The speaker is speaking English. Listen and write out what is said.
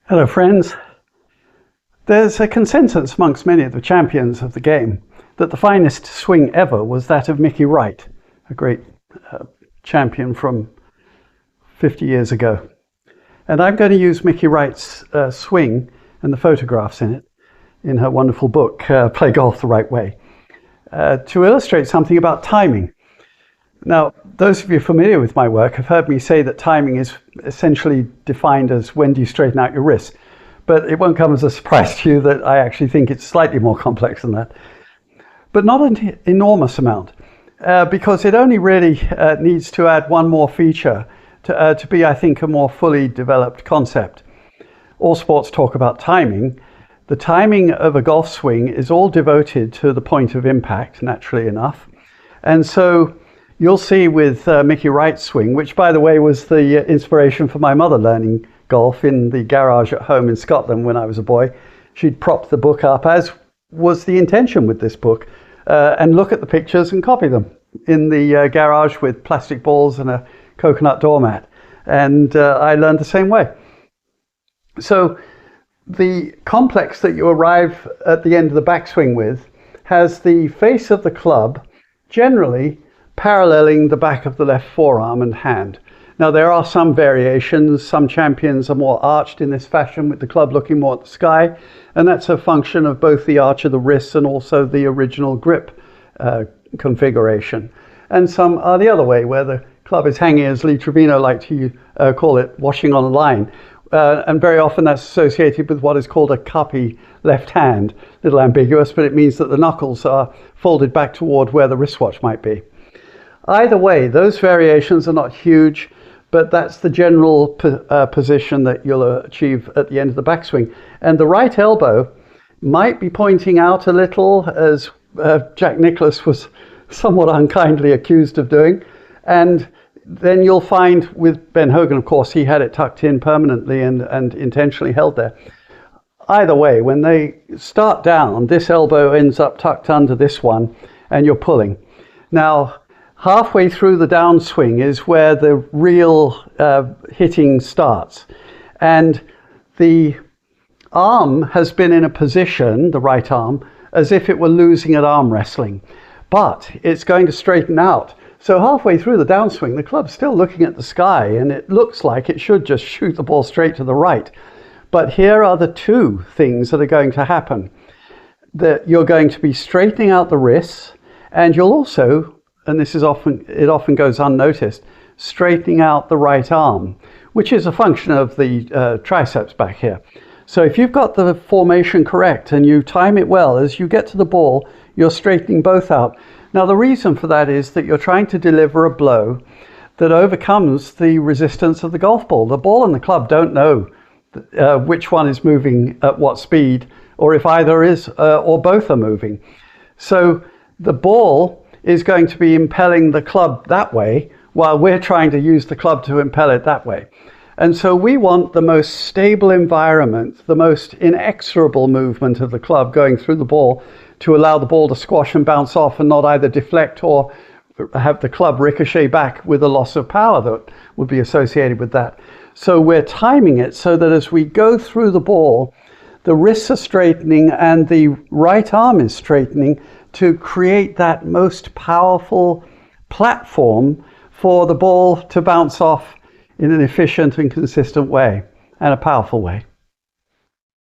Hello friends. There's a consensus amongst many of the champions of the game that the finest swing ever was that of Mickey Wright, a great champion from 50 years ago. And I'm going to use Mickey Wright's swing and the photographs in it, in her wonderful book, Play Golf the Right Way, to illustrate something about timing. Now, those of you familiar with my work have heard me say that timing is essentially defined as when do you straighten out your wrists. But it won't come as a surprise to you that I actually think it's slightly more complex than that. But not an enormous amount, because it only really needs to add one more feature to be, I think, a more fully developed concept. All sports talk about timing. The timing of a golf swing is all devoted to the point of impact, naturally enough. And so you'll see with Mickey Wright's swing, which by the way was the inspiration for my mother learning golf in the garage at home in Scotland when I was a boy. She'd propped the book up, as was the intention with this book, and look at the pictures and copy them in the garage with plastic balls and a coconut doormat. And I learned the same way. So the complex that you arrive at the end of the backswing with has the face of the club generally paralleling the back of the left forearm and hand. Now there are some variations. Some champions are more arched in this fashion with the club looking more at the sky, and that's a function of both the arch of the wrists and also the original grip configuration. And some are the other way, where the club is hanging, as Lee Trevino liked to call it, washing on a line. And very often that's associated with what is called a cuppy left hand. A little ambiguous, but it means that the knuckles are folded back toward where the wristwatch might be. Either way, those variations are not huge, but that's the general position that you'll achieve at the end of the backswing. And the right elbow might be pointing out a little, as Jack Nicklaus was somewhat unkindly accused of doing. And then you'll find with Ben Hogan, of course, he had it tucked in permanently and intentionally held there. Either way, when they start down, this elbow ends up tucked under this one, and you're pulling. Now, halfway through the downswing is where the real hitting starts. And the arm has been in a position, the right arm, as if it were losing at arm wrestling. But it's going to straighten out. So halfway through the downswing, the club's still looking at the sky, and it looks like it should just shoot the ball straight to the right. But here are the two things that are going to happen. That you're going to be straightening out the wrists, and you'll also, and this is often goes unnoticed, straightening out the right arm, which is a function of the triceps back here. So if you've got the formation correct and you time it well, as you get to the ball, you're straightening both out. Now the reason for that is that you're trying to deliver a blow that overcomes the resistance of the golf ball. The ball and the club don't know which one is moving at what speed, or if either is or both are moving. So the ball is going to be impelling the club that way, while we're trying to use the club to impel it that way. And so we want the most stable environment, the most inexorable movement of the club going through the ball to allow the ball to squash and bounce off and not either deflect or have the club ricochet back with a loss of power that would be associated with that. So we're timing it so that as we go through the ball, the wrists are straightening and the right arm is straightening to create that most powerful platform for the ball to bounce off in an efficient and consistent way, and a powerful way.